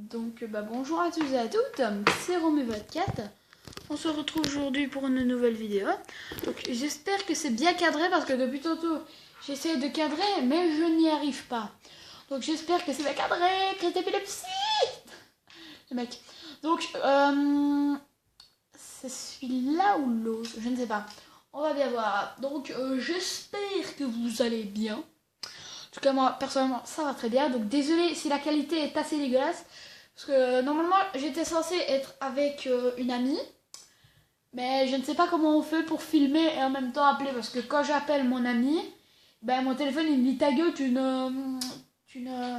Donc bonjour à tous et à toutes, c'est Romé24. On se retrouve aujourd'hui pour une nouvelle vidéo. Donc j'espère que c'est bien cadré parce que depuis tantôt j'essaie de cadrer mais je n'y arrive pas. Donc j'espère que c'est bien cadré, crise d'épilepsie. Le mec. Donc c'est celui-là ou l'autre, je ne sais pas. On va bien voir. Donc j'espère que vous allez bien. En tout cas moi personnellement ça va très bien. Donc désolé si la qualité est assez dégueulasse. Parce que normalement j'étais censée être avec une amie. Mais je ne sais pas comment on fait pour filmer et en même temps appeler. Parce que quand j'appelle mon ami, ben mon téléphone il me dit ta gueule,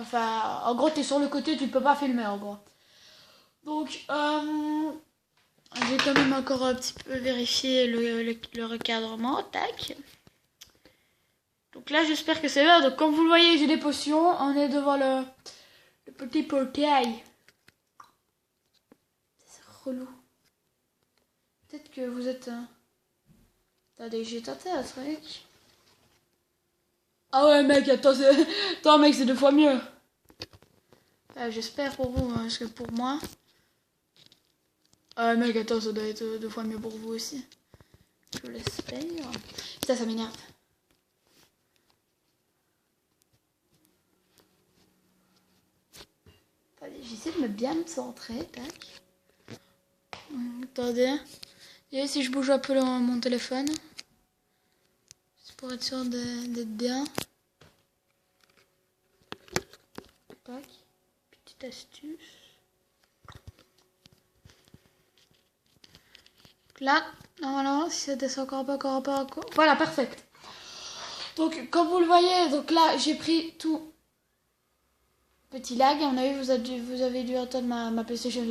enfin en gros t'es sur le côté, tu ne peux pas filmer en gros. Donc j'ai quand même encore un petit peu vérifié le recadrement. Tac. Donc là j'espère que c'est là. Donc comme vous le voyez j'ai des potions. On est devant le petit portail. C'est relou. Peut-être que vous êtes... Attendez, j'ai tenté un truc. Ah ouais mec, attends mec, c'est 2 fois mieux. J'espère pour vous, parce que pour moi... Ah mec, attends, ça doit être 2 fois mieux pour vous aussi. Je l'espère. Putain, ça m'énerve. Attendez, j'essaie de bien me centrer, tac. Attendez. Et si je bouge un peu mon téléphone. C'est pour être sûr d'être bien. Tac. Petite astuce. Là, normalement, si ça descend encore un peu. Voilà, parfait. Donc, comme vous le voyez, donc là, j'ai pris tout. Petit lag, à mon avis, vous avez dû entendre ma PlayStation.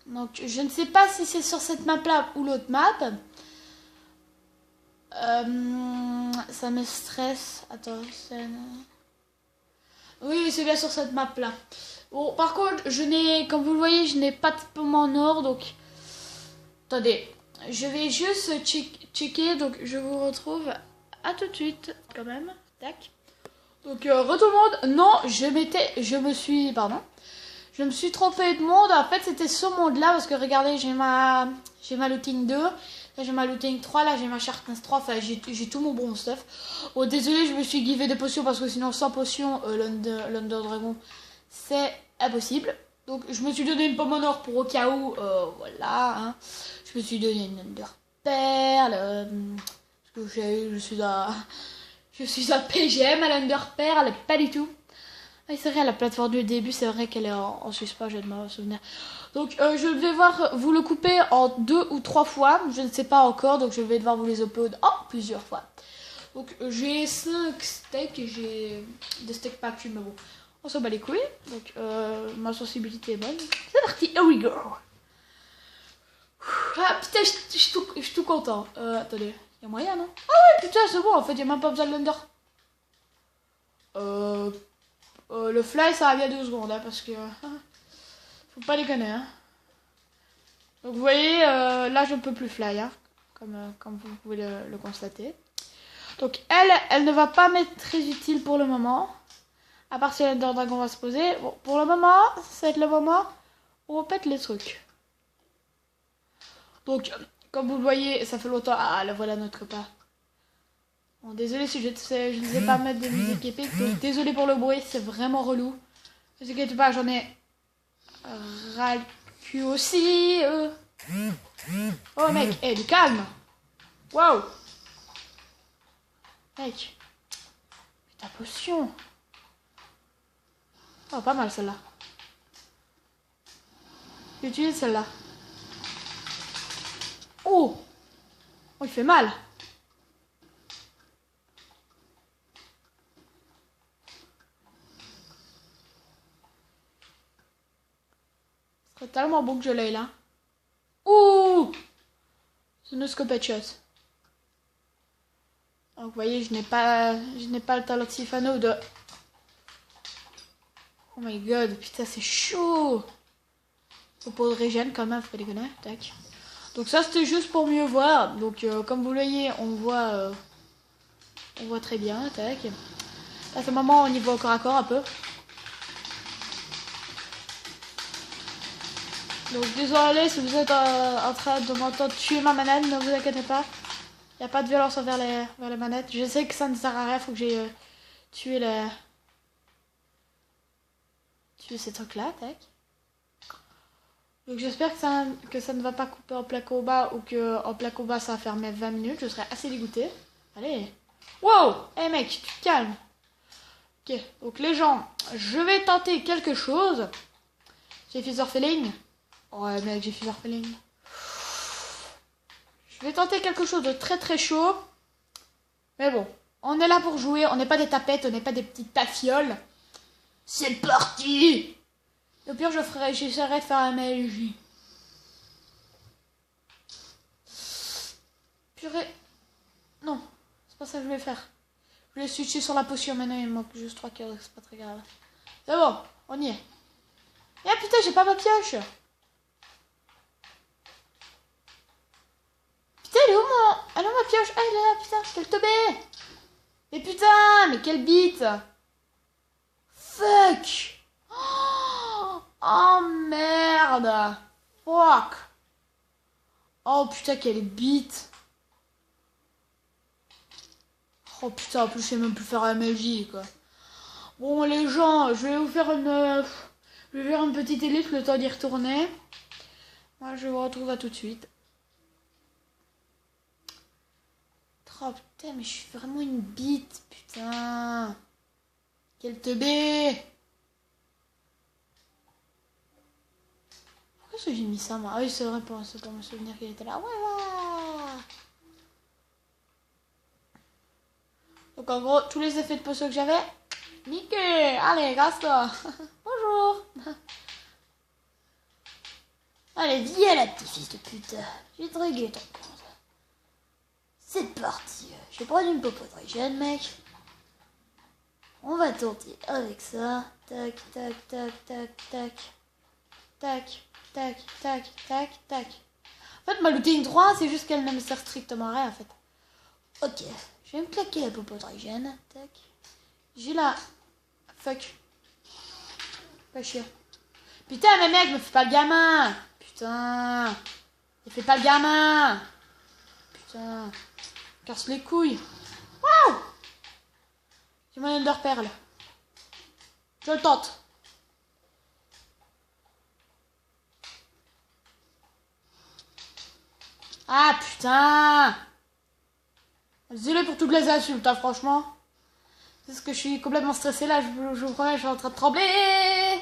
Donc, je ne sais pas si c'est sur cette map-là ou l'autre map. Ça me stresse. Attends, oui, c'est bien sur cette map-là. Bon, par contre, comme vous le voyez, je n'ai pas de pomme en or, donc... Attendez, je vais juste checker, donc je vous retrouve à tout de suite, quand même. Tac. Donc, re-tout le monde. Non, je me suis trompée de monde. En fait, c'était ce monde-là, parce que regardez, j'ai ma looting 2. Là, j'ai ma looting 3. Là, j'ai ma sharpness 3. Enfin, j'ai tout mon bon stuff. Oh, désolé, je me suis givé des potions, parce que sinon, sans potions, l'Under Dragon, c'est impossible. Donc, je me suis donné une pomme en or pour au cas où, voilà. Hein. Je me suis donné une Under Perle. Parce que je suis un PGM à l'Under Perle, pas du tout. Ah, c'est vrai, la plateforme du début, c'est vrai qu'elle est en suspens, je vais me souvenir. Donc, je vais devoir vous le couper en 2 ou 3 fois. Je ne sais pas encore, donc je vais devoir vous les upload en plusieurs fois. Donc, j'ai 5 steaks et j'ai des steaks pas cuits, mais bon. On s'en bat les couilles. Donc, ma sensibilité est bonne. C'est parti, here we go. Ah, putain, je suis tout content. Attendez, il y a moyen, non? Ah ouais, putain, c'est bon, en fait, il n'y a même pas besoin de l'under. Le fly, ça va bien 2 secondes, hein, parce que... faut pas déconner, hein. Donc, vous voyez, là, je ne peux plus fly, hein, comme vous pouvez le constater. Donc, elle ne va pas m'être très utile pour le moment. À part si l'Under Dragon va se poser. Bon, pour le moment, ça va être le moment où on pète les trucs. Donc, comme vous le voyez, ça fait longtemps... Ah, là, voilà notre repas. Bon, désolé si je ne sais pas mettre de musique épique. Donc, désolé pour le bruit, c'est vraiment relou. Ne vous inquiétez pas, j'en ai ras le cul aussi. Oh, mec, du calme. Waouh. Mec. Ta potion. Oh, pas mal celle-là. J'utilise celle-là. Oh. Oh, il fait mal. Ce serait tellement bon que je l'aille là. Ouh. C'est une scope headshot. Donc vous voyez, je n'ai pas le talent de Sifano de... Oh my god, putain c'est chaud. Faut pas de régène quand même, faut pas déconner. Tac. Donc ça c'était juste pour mieux voir. Donc comme vous le voyez, on voit très bien. Tac. À ce moment on y voit encore à corps un peu. Donc désolé si vous êtes en train de m'entendre tuer ma manette, ne vous inquiétez pas. Il n'y a pas de violence envers les manettes. Je sais que ça ne sert à rien, faut que j'ai tué ces trucs-là, tac. Donc j'espère que ça ne va pas couper en plein combat ou que en plein combat ça va faire mes 20 minutes. Je serais assez dégoûté. Allez. Wow! Eh mec, tu te calmes. Ok, donc les gens, je vais tenter quelque chose. J'ai Feather Feeling. Ouais mec, j'ai Feather Feeling. Je vais tenter quelque chose de très très chaud. Mais bon, on est là pour jouer. On n'est pas des tapettes, on n'est pas des petites tafioles. C'est parti! Au pire, j'essaierai de faire un MLJ. Purée. Non, c'est pas ça que je vais faire. Je vais switcher sur la potion maintenant, il me manque juste 3 cœurs, c'est pas très grave. C'est bon, on y est. Ah putain, j'ai pas ma pioche. Putain, elle est où elle est où ma pioche? Ah, elle est là, putain, quel teubé. Mais putain, mais quelle bite. Fuck. Oh merde. Fuck. Oh putain, quelle bite. Oh putain, en plus je sais même plus faire la magie quoi. Bon les gens, je vais vous faire une petite élite le temps d'y retourner. Moi je vous retrouve à tout de suite. Oh putain, mais je suis vraiment une bite, putain. Quel teubé. Pourquoi est-ce que j'ai mis ça moi? Ah oui c'est vrai pour me souvenir qu'il était là. Ouais. Donc en gros, tous les effets de potion que j'avais, nickel. Allez, grâce-toi. Bonjour. Allez, viens la petite fils de pute. J'ai dragué ton compte. C'est parti. Je vais prendre une popodragène, mec. On va tenter avec ça. Tac, tac, tac, tac, tac. Tac, tac, tac, tac, tac. En fait, ma looting 3, c'est juste qu'elle ne me sert strictement à rien, en fait. Ok. Je vais me claquer la popodragène. Tac. J'ai la... Fuck. Pas chier. Putain, mais mec, me fais pas le gamin. Putain. Ne fais pas le gamin. Putain. Casse les couilles. Waouh. J'ai mon Ender Pearl. Je le tente. Ah, putain. Désolé pour toutes les insultes, hein, franchement. C'est ce que je suis complètement stressée là, je vous promets, je suis en train de trembler.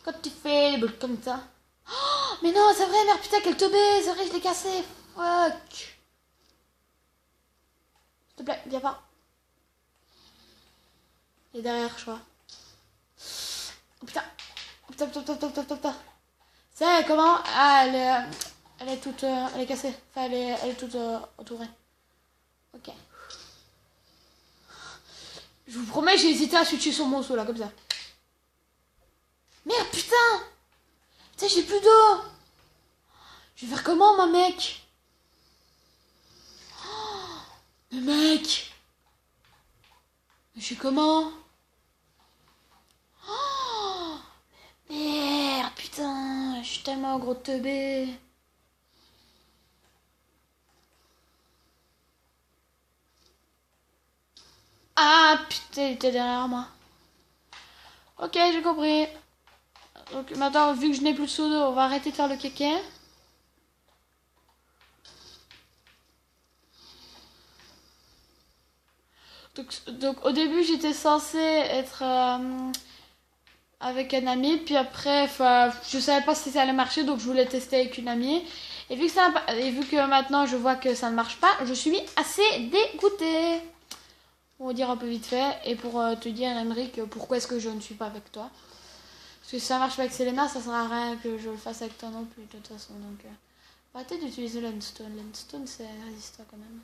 Quand tu fais des boules comme ça. Oh, mais non, c'est vrai, merde, putain, quel teubé, c'est vrai, je l'ai cassé. Fuck. S'il te plaît, viens pas. Il est derrière, je crois. Oh putain. Oh, putain. C'est comment? Ah, elle est toute... elle est cassée. Enfin, elle est toute entourée. Ok. Je vous promets, j'ai hésité à switcher sur mon saut là, comme ça. Merde, putain! Putain, j'ai plus d'eau! Je vais faire comment, moi, mec? Oh, mais mec! Je fais comment? Oh, merde, putain! Je suis tellement gros teubé. Ah putain, il était derrière moi. Ok, j'ai compris. Donc maintenant, vu que je n'ai plus de seau d'eau, on va arrêter de faire le kéké. Donc au début, j'étais censée être avec un ami. Puis après, je savais pas si ça allait marcher, donc je voulais tester avec une amie. Et vu que maintenant je vois que ça ne marche pas, je suis assez dégoûtée. Pour dire un peu vite fait, et pour te dire, Emric, pourquoi est-ce que je ne suis pas avec toi. Parce que si ça marche pas avec Selena, ça sert à rien que je le fasse avec toi non plus, de toute façon. Donc, arrêtez d'utiliser Landstone. Landstone, c'est résistant quand même.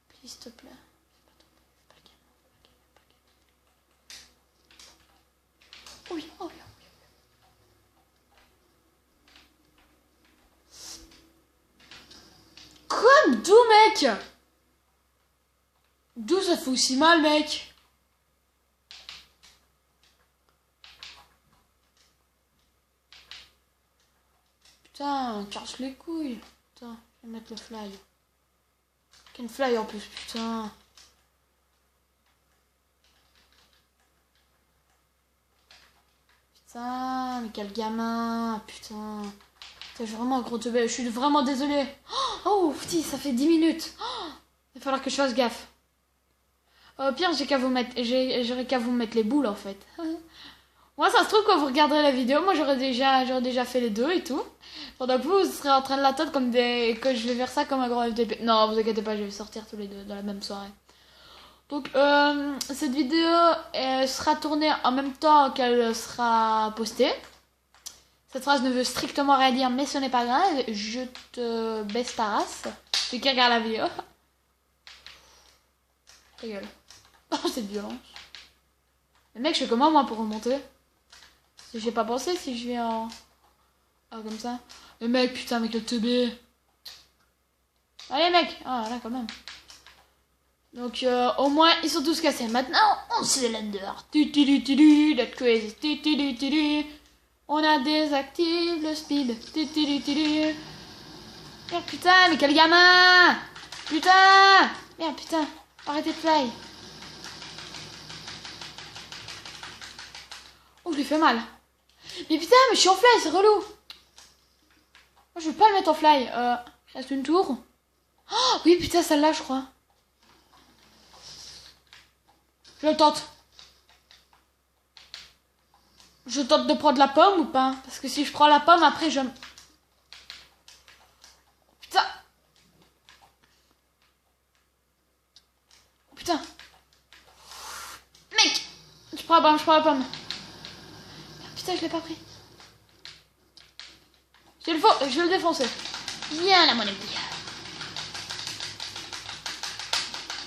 Please, s'il te plaît. Oui, oh oui. Comme d'où, mec? D'où ça fait aussi mal, mec? Putain, casse les couilles. Putain, je vais mettre le fly. Quel fly en plus, putain. Putain, mais quel gamin, putain. Putain, je suis vraiment un gros teubé, je suis vraiment désolée. Oh, petit, ça fait 10 minutes. Il va falloir que je fasse gaffe. Au pire, j'aurais qu'à vous mettre les boules, en fait. Moi, ça se trouve, quand vous regarderez la vidéo, moi, j'aurais déjà fait les deux et tout. Pendant que vous serez en train de l'attendre comme que je vais faire ça comme un grand FDP. Non, vous inquiétez pas, je vais sortir tous les deux dans la même soirée. Donc, cette vidéo sera tournée en même temps qu'elle sera postée. Cette phrase ne veut strictement rien dire, mais ce n'est pas grave. Je te baisse ta race. Tu qui regarde la vidéo. Ta gueule. Oh, cette violence. Mais mec, je fais comment moi pour remonter? J'ai pas pensé si je vais en... Ah, comme ça. Mais mec, putain, mec, le teubé. Allez, mec. Ah, là, quand même. Donc, au moins, ils sont tous cassés. Maintenant, on se l'ender. That crazy. On a désactivé le speed. Merde, putain, mais quel gamin. Putain. Merde, putain. Arrêtez de fly. Oh, je lui fais mal. Mais putain, mais je suis en fly, c'est relou. Moi, je veux pas le mettre en fly. Reste une tour. Oh, oui, putain, celle-là, je crois. Je le tente. Je tente de prendre la pomme ou pas? Parce que si je prends la pomme, après, je... Putain. Putain. Mec. Je prends la pomme. Putain, je l'ai pas pris. Je vais le défoncer. Viens là, mon ami.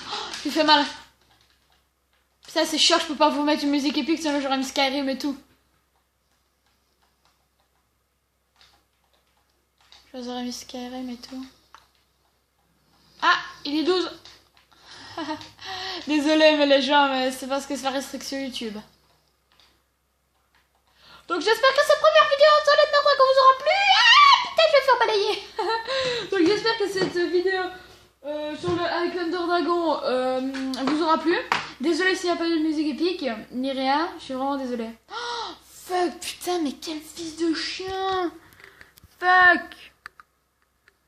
Oh, je lui fais mal. Putain, c'est chiant, je peux pas vous mettre une musique épique, sinon j'aurais mis Skyrim et tout. J'aurais mis Skyrim et tout. Ah, il est 12. Désolé, mais les gens, mais c'est parce que c'est la restriction YouTube. Donc j'espère que cette première vidéo sur les Dragon vous aura plu. Ah, putain, je vais me faire balayer. Donc j'espère que cette vidéo avec l'Under Dragon vous aura plu. Désolé s'il n'y a pas eu de musique épique, ni rien. Je suis vraiment désolée. Oh, fuck, putain, mais quel fils de chien. Fuck.